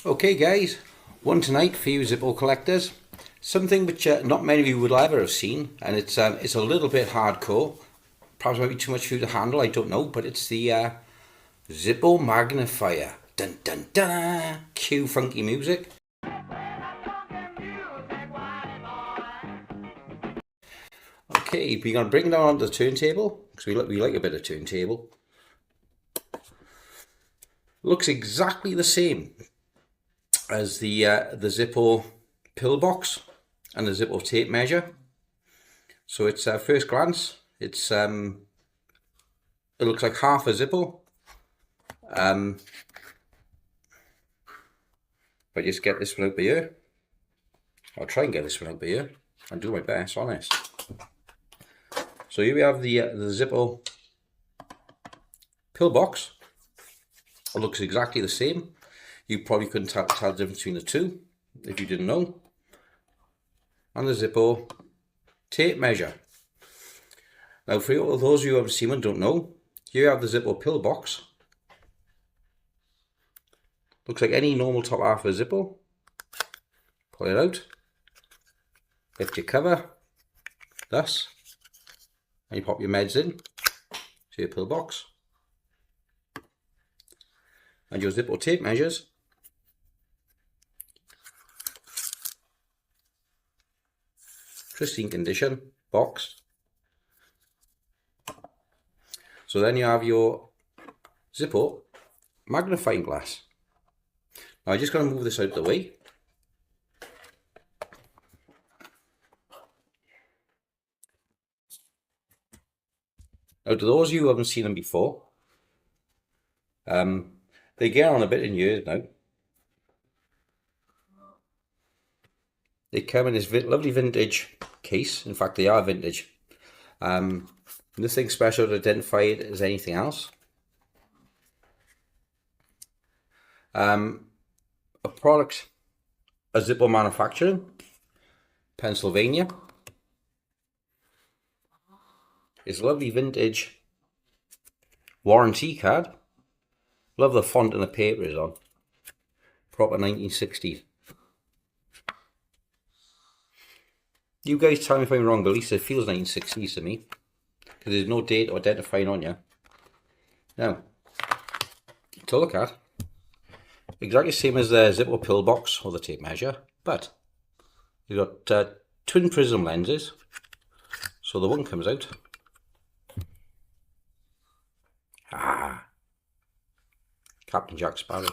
Okay guys, one tonight for you ZIPPO collectors. Something which not many of you would ever have seen, and it's a little bit hardcore. Perhaps might be too much for you to handle, I don't know, but it's the ZIPPO magnifier. Dun dun dun! Cue funky music. Okay, we're going to bring it down onto the turntable, because we like a bit of turntable. Looks exactly the same as the ZIPPO pillbox and the ZIPPO tape measure. So it's first glance, it's it looks like half a ZIPPO. If I just get this one out by here, I'll try and get this one out by here and do my best, honest. So here we have the ZIPPO pillbox. It looks exactly the same. You probably couldn't tell the difference between the two if you didn't know. And the ZIPPO tape measure. Now for those of you who haven't seen and don't know, here you have the ZIPPO pillbox. Looks like any normal top half of a ZIPPO. Pull it out. Lift your cover. Thus. And you pop your meds in to your pillbox. And your ZIPPO tape measures. Pristine condition, box. So then you have your ZIPPO magnifying glass. Now I'm just going to move this out of the way. Now to those of you who haven't seen them before, they get on a bit in years now. They come in this lovely vintage case. In fact, they are vintage. Nothing special to identify it as anything else. A product, a ZIPPO manufacturing, Pennsylvania. It's a lovely vintage warranty card. Love the font and the paper is on. Proper 1960s. You guys tell me if I'm wrong, but at least it feels 1960s to me. Because there's no date or identifying on you. Now, to look at, exactly the same as the ZIPPO pillbox or the tape measure, but you've got twin prism lenses. So the one comes out. Captain Jack Sparrow.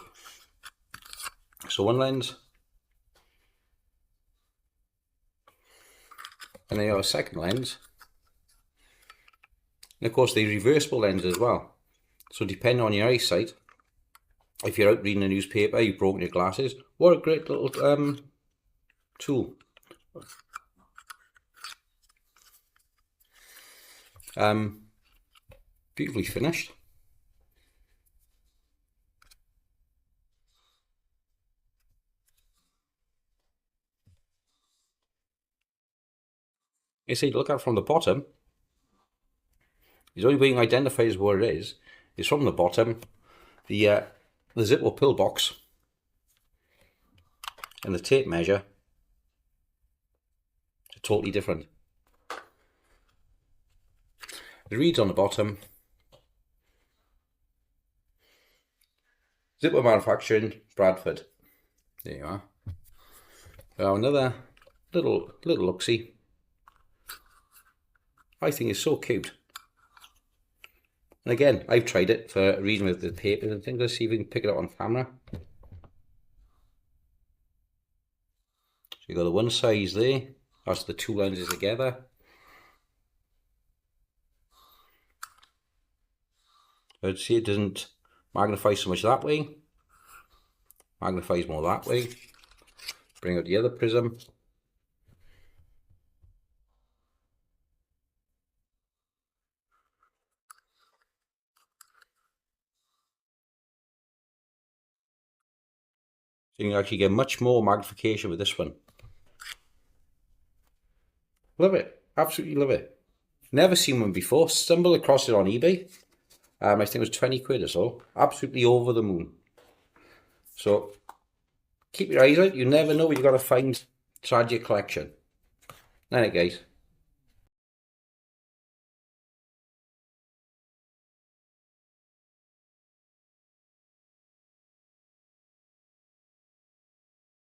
So one lens. And then you have a second lens. And of course, they're reversible lenses as well. So depending on your eyesight, if you're out reading a newspaper, you've broken your glasses, what a great little tool. Beautifully finished. You see, look at it from the bottom. The only way you can identify is where it is from the bottom. The ZIPPO pillbox and the tape measure are totally different. It reads on the bottom, ZIPPO manufacturing, Bradford. There you are. Now another little look-see. I think it's so cute. And again, I've tried it for reading with the paper and things. Let's see if we can pick it up on camera. So you've got the one size there. That's the two lenses together. I'd see it doesn't magnify so much that way. Magnifies more that way. Bring out the other prism. So you can actually get much more magnification with this one. Love it. Absolutely love it. Never seen one before. Stumbled across it on eBay. I think it was 20 quid or so. Absolutely over the moon. So keep your eyes out. You never know what you've got to find inside your collection. Night, guys.